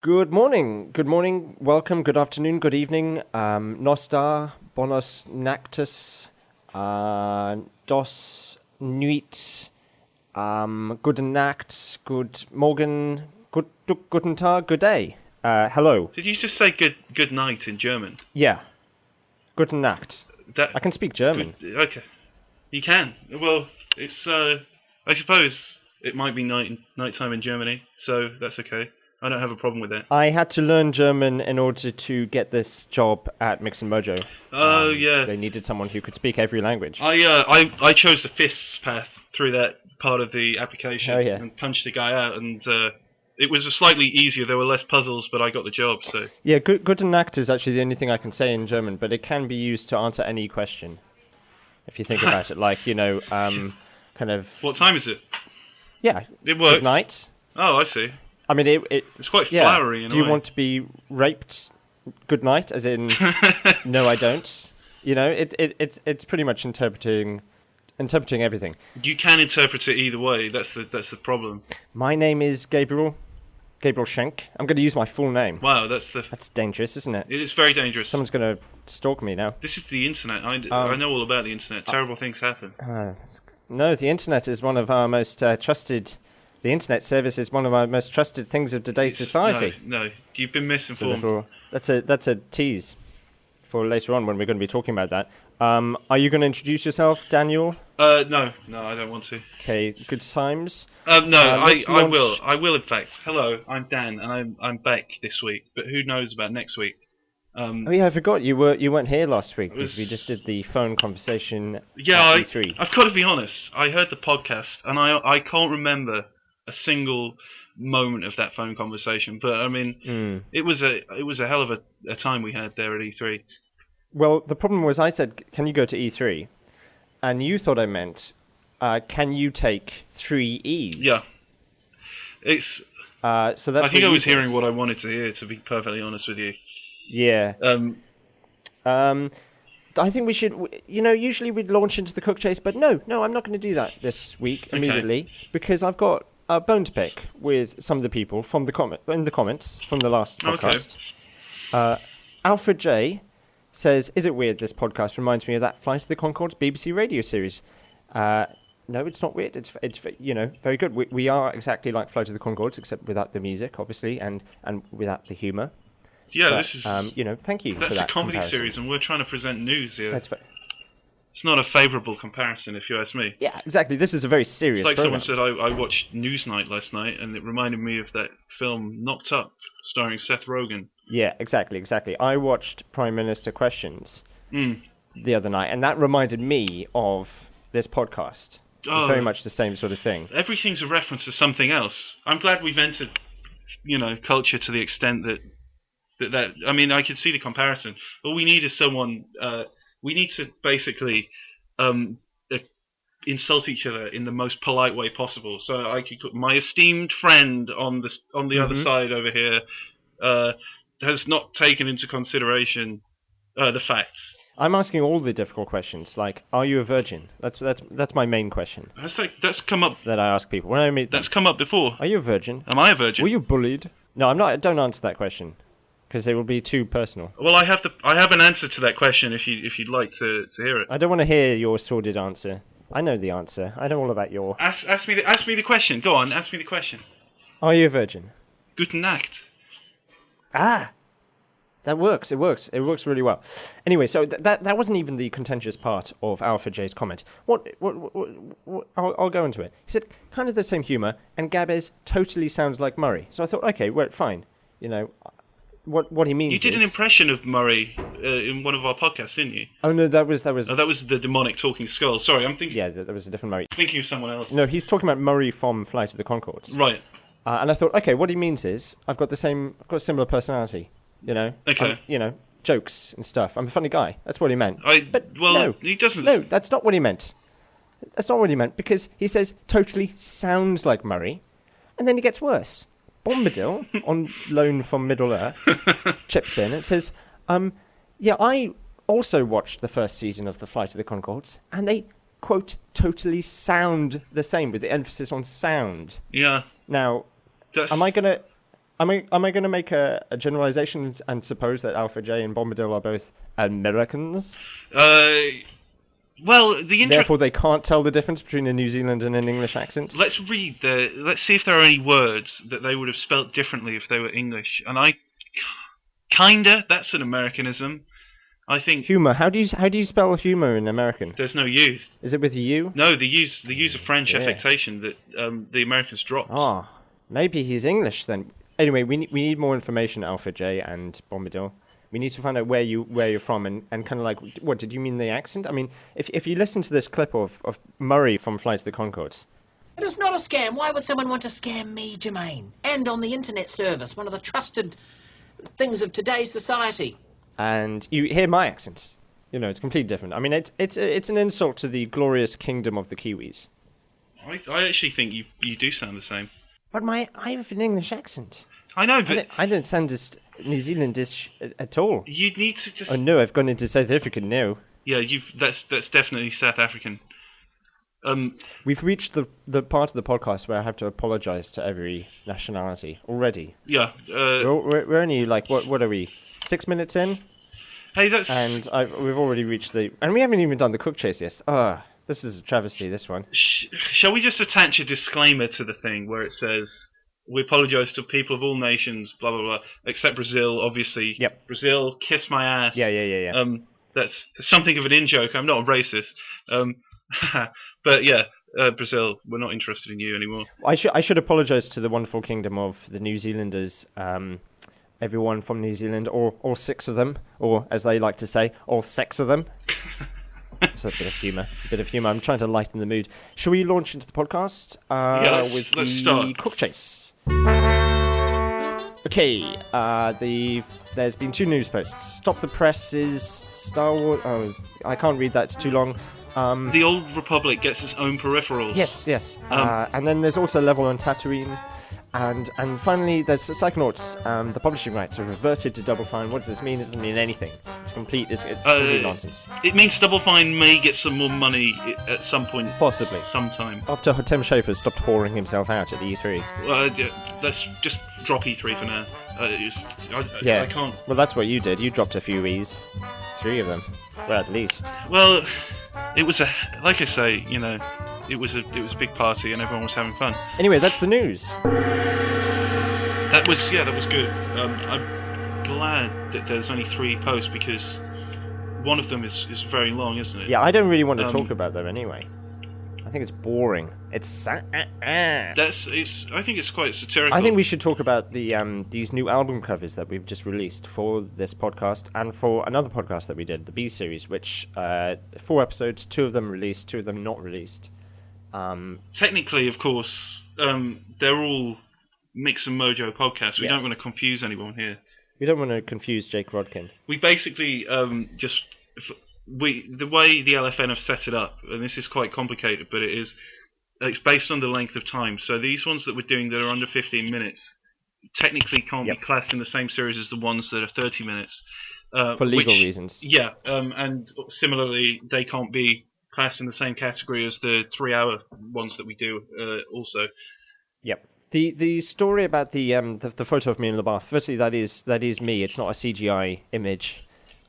Good morning, welcome, good afternoon, good evening, Nostar, Bonos Nactus, Dos Nuit, Guten Nacht, Good Morgen, Guten Tag, good day. Hello. Did you just say good night in German? Yeah, Guten Nacht. That I can speak German. okay, you can. Well, it's I suppose it might be nighttime in Germany, so that's okay. I don't have a problem with that. I had to learn German in order to get this job at Mix and Mojo. Oh yeah. They needed someone who could speak every language. I chose the fists path through that part of the application. Oh, yeah. And punched the guy out, and it was a slightly easier. There were less puzzles, but I got the job. So Yeah, Guten Nacht is actually the only thing I can say in German, but it can be used to answer any question. If you think about it, like, kind of... what time is it? Yeah, It works. good night. Oh, I see. I mean, It's quite yeah. flowery. Do you want to be raped? Good night, as in, no, I don't. It's pretty much interpreting everything. You can interpret it either way. That's the problem. My name is Gabriel Schenk. I'm going to use my full name. Wow, That's dangerous, isn't it? it is very dangerous. Someone's going to stalk me now. This is the internet. I know all about the internet. Terrible things happen. No, the internet is one of our most trusted. The internet service is one of our most trusted things of today's society. No, you've been misinformed. That's a tease for later on when we're going to be talking about that. Are you going to introduce yourself, Daniel? No, I don't want to. Okay, good times. I will. I will, in fact. Hello, I'm Dan, and I'm back this week. But who knows about next week? Oh yeah, I forgot you weren't here last week because we just did the phone conversation. Yeah, at E3. I've got to be honest. I heard the podcast, and I can't remember a single moment of that phone conversation. But I mean, it was a hell of a time we had there at E3. Well, the problem was I said, "Can you go to E3?" And you thought I meant, "Can you take 3 E's?" Yeah, it's. So that's. I think what I you was did. hearing what I wanted to hear. To be perfectly honest with you. Yeah. I think we should. Usually we'd launch into the cook chase, but no, I'm not going to do that this week immediately because I've got a bone to pick with some of the people from in the comments from the last podcast. Alfred J says, "Is it weird this podcast reminds me of that Flight of the Conchords BBC radio series?" No, it's not weird. It's very good. We are exactly like Flight of the Conchords, except without the music, obviously, and without the humour. Yeah, But, this is. Thank you for that. That's a comedy comparison. series, and we're trying to present news here. That's It's not a favourable comparison, if you ask me. Yeah, exactly. This is a very serious It's like program. someone said, I watched Newsnight last night, and it reminded me of that film Knocked Up, starring Seth Rogen. Yeah, exactly. I watched Prime Minister Questions the other night, and that reminded me of this podcast. It's very much the same sort of thing. Everything's a reference to something else. I'm glad we've entered, culture to the extent that I mean, I can see the comparison. All we need is someone. We need to basically insult each other in the most polite way possible. So I could put my esteemed friend on the other side over here has not taken into consideration the facts. I'm asking all the difficult questions, like, are you a virgin? That's my main question That's come up. that I ask people. When I meet them, That's come up before. are you a virgin? Am I a virgin? Were you bullied? No, I'm not. Don't answer that question, because it will be too personal. Well, I have an answer to that question if you'd like to hear it. I don't want to hear your sordid answer. I know the answer. I know all about your... Ask me the question. Go on, ask me the question. Are you a virgin? Guten Nacht. Ah! That works. It works really well. Anyway, so that wasn't even the contentious part of Alpha J's comment. What I'll go into it. He said, kind of the same humour, and Gabez totally sounds like Murray. So I thought, okay, well, fine. What he means is... You did an impression of Murray in one of our podcasts, didn't you? Oh, no, that was... Oh, that was the demonic talking skull. Sorry, I'm thinking... Yeah, that was a different Murray. Thinking of someone else. No, he's talking about Murray from Flight of the Conchords. Right. And I thought, okay, what he means is, I've got a similar personality, Okay. Jokes and stuff. I'm a funny guy. That's what he meant. No, he doesn't... No, that's not what he meant. That's not what he meant, because he says, totally sounds like Murray, and then he gets worse. Bombadil, on loan from Middle-earth, chips in and says, yeah, I also watched the first season of The Flight of the Conchords, and they, quote, totally sound the same, with the emphasis on sound. Yeah. Now, am I going to Am I going to make a generalization and suppose that Alpha J and Bombadil are both Americans? Well, therefore they can't tell the difference between a New Zealand and an English accent. Let's see if there are any words that they would have spelt differently if they were English. And that's an Americanism. I think humor. How do you spell humor in American? There's no U. Is it with a U? No, they use a French affectation that the Americans dropped. Ah, maybe he's English then. Anyway, we need more information, Alpha J and Bombadil. We need to find out where you're from and kind of like, what did you mean the accent? I mean, if you listen to this clip of Murray from Flight of the Conchords. It is not a scam. Why would someone want to scam me, Jermaine? And on the internet service, one of the trusted things of today's society. And you hear my accent. You know, it's completely different. I mean, it's an insult to the glorious kingdom of the Kiwis. I actually think you do sound the same. But I have an English accent. I know, but I don't sound as New Zealandish at all. You need to just. Oh no, I've gone into South African now. Yeah, that's definitely South African. We've reached the part of the podcast where I have to apologise to every nationality already. Yeah. We're only like what are we? 6 minutes in. Hey, that's. And we've already reached and we haven't even done the cook chase yet. This is a travesty. This one. Shall we just attach a disclaimer to the thing where it says? We apologise to people of all nations, blah, blah, blah, except Brazil, obviously. Yep. Brazil, kiss my ass. Yeah. That's something of an in-joke. I'm not a racist. But yeah, Brazil, we're not interested in you anymore. I should apologise to the wonderful kingdom of the New Zealanders, everyone from New Zealand, or all 6 of them, or as they like to say, all 6 of them. It's a bit of humour. I'm trying to lighten the mood. Shall we launch into the podcast let's the start. Cook Chase? Okay, there's been 2 news posts. Stop the Press's Star Wars... Oh, I can't read that, it's too long. The Old Republic gets its own peripherals. Yes. And then there's also a level on Tatooine. And finally, there's Psychonauts. The publishing rights are reverted to Double Fine. What does this mean? It doesn't mean anything. It's complete nonsense. It means Double Fine may get some more money at some point. Possibly. Sometime. After Tim Schafer stopped pouring himself out at E3. Let's just drop E3 for now. I can't. Well, that's what you did. You dropped a few E's. 3 of them. Well, at least. Well, it was like I say, it was a big party and everyone was having fun. Anyway, that's the news. That was good. I'm glad that there's only 3 posts because one of them is very long, isn't it? Yeah, I don't really want to talk about them anyway. I think it's boring. I think it's quite satirical. I think we should talk about these new album covers that we've just released for this podcast and for another podcast that we did, the B series, which 4 episodes, 2 of them released, 2 of them not released. Technically, of course, they're all Mix and Mojo podcasts. We don't want to confuse anyone here. We don't want to confuse Jake Rodkin. We basically the way the LFN have set it up, and this is quite complicated, but it's based on the length of time. So these ones that we're doing that are under 15 minutes technically can't be classed in the same series as the ones that are 30 minutes. For legal reasons. Yeah, and similarly, they can't be classed in the same category as the 3-hour ones that we do also. Yep. The story about the photo of me in the bath, firstly, that is me. It's not a CGI image.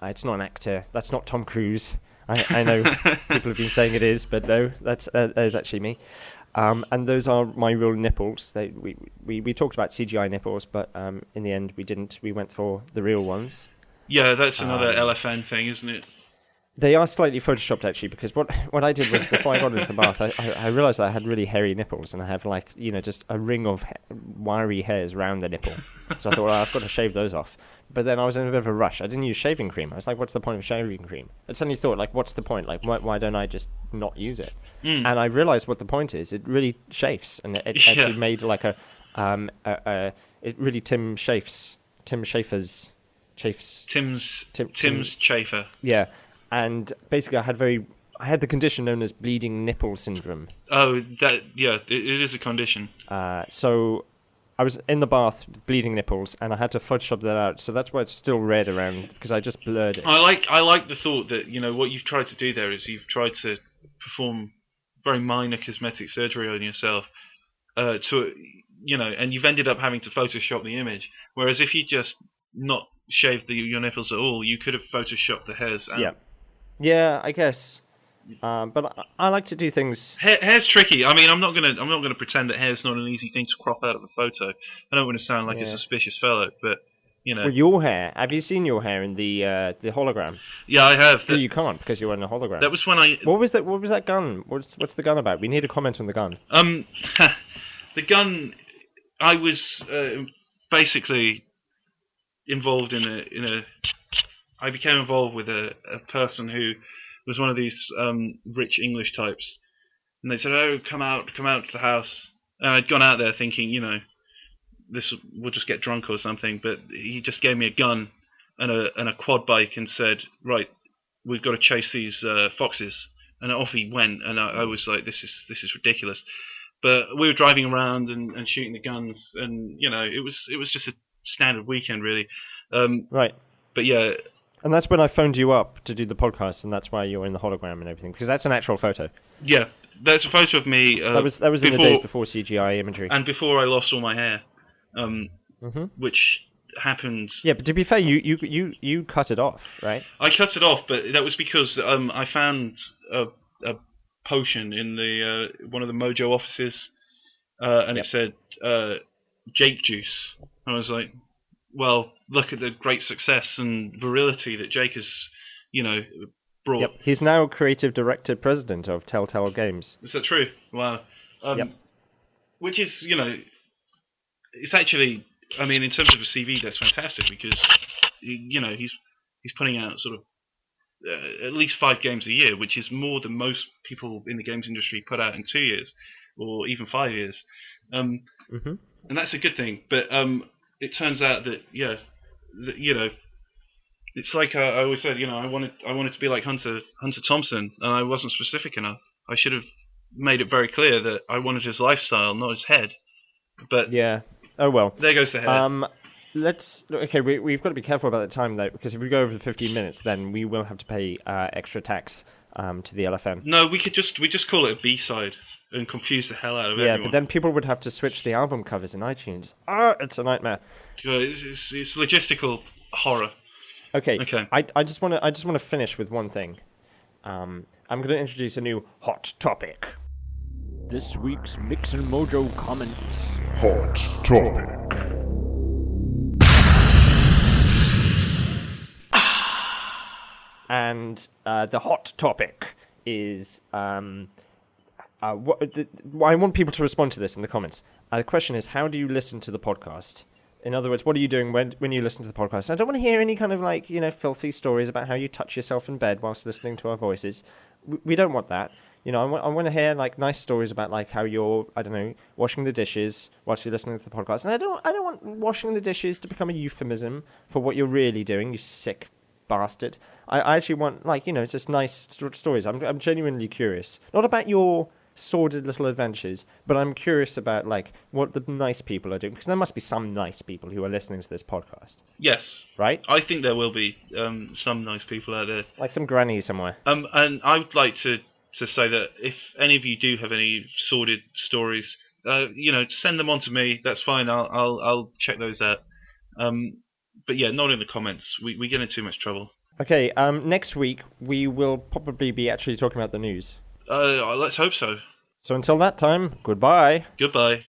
It's not an actor. That's not Tom Cruise. I know people have been saying it is, but no, that is actually me. And those are my real nipples. We talked about CGI nipples, but in the end we didn't. We went for the real ones. Yeah, that's another LFN thing, isn't it? They are slightly photoshopped actually, because what I did was before I got into the bath, I realised that I had really hairy nipples, and I have just a ring of wiry hairs around the nipple. So I thought, well, I've got to shave those off. But then I was in a bit of a rush. I didn't use shaving cream. I was like, what's the point of shaving cream? I suddenly thought, what's the point? Why don't I just not use it? And I realised what the point is. It really chafes, and it actually made it really Tim Schafer's. Tim's chafer. Yeah. And basically, I had the condition known as bleeding nipple syndrome. Oh, it is a condition. So I was in the bath with bleeding nipples, and I had to Photoshop that out. So that's why it's still red around, because I just blurred it. I like the thought that what you've tried to do there is you've tried to perform very minor cosmetic surgery on yourself. and you've ended up having to Photoshop the image. Whereas if you just not shaved your nipples at all, you could have Photoshopped the hairs out. Yeah, I guess. But I like to do things. Hair's tricky. I mean, I'm not gonna pretend that hair's not an easy thing to crop out of a photo. I don't want to sound like a suspicious fellow, but Well, your hair. Have you seen your hair in the hologram? Yeah, I have. You can't because you're in a hologram. That was when I. What was that? What was that gun? What's the gun about? We need a comment on the gun. The gun. I was basically involved in a. I became involved with a person who was one of these rich English types, and they said, "Oh, come out to the house." And I'd gone out there thinking, we'll just get drunk or something. But he just gave me a gun and a quad bike and said, "Right, we've got to chase these foxes." And off he went, and I was like, "This is ridiculous." But we were driving around and shooting the guns, and it was just a standard weekend, really. Right. But yeah. And that's when I phoned you up to do the podcast, and that's why you're in the hologram and everything, because that's an actual photo. Yeah, that's a photo of me. That was in the days before CGI imagery, and before I lost all my hair, which happened. Yeah, but to be fair, you cut it off, right? I cut it off, but that was because I found a potion in the one of the Mojo offices, and it said Jake juice. And I was like, well, look at the great success and virility that Jake has, brought. Yep. He's now creative director president of Telltale Games. Is that true? Wow. Which is, it's actually, I mean, in terms of a CV, that's fantastic because, he's putting out sort of at least 5 games a year, which is more than most people in the games industry put out in 2 years or even 5 years. And that's a good thing. But it turns out that, it's like I always said, I wanted to be like Hunter Thompson, and I wasn't specific enough. I should have made it very clear that I wanted his lifestyle, not his head. But yeah, oh well. There goes the head. We've got to be careful about the time though, because if we go over 15 minutes, then we will have to pay extra tax to the LFM. No, we just call it a B-side and confuse the hell out of everyone. Yeah, but then people would have to switch the album covers in iTunes. It's a nightmare. It's logistical horror. Okay. I just want to finish with one thing. I'm going to introduce a new hot topic. This week's Mix and Mojo comments. Hot topic. And the hot topic is I want people to respond to this in the comments. The question is, how do you listen to the podcast? In other words, what are you doing when you listen to the podcast? I don't want to hear any kind of filthy stories about how you touch yourself in bed whilst listening to our voices. We don't want that. I want to hear nice stories about how you're, I don't know, washing the dishes whilst you're listening to the podcast. And I don't want washing the dishes to become a euphemism for what you're really doing, you sick bastard. I actually want just nice stories. I'm genuinely curious, not about your sordid little adventures, but I'm curious about what the nice people are doing, because there must be some nice people who are listening to this podcast. Yes, right. I think there will be some nice people out there, like some granny somewhere. And I would like to say that if any of you do have any sordid stories, send them on to me. That's fine. I'll check those out. But yeah, not in the comments. We get in too much trouble. Okay. Next week we will probably be actually talking about the news. Let's hope so. So until that time, goodbye. Goodbye.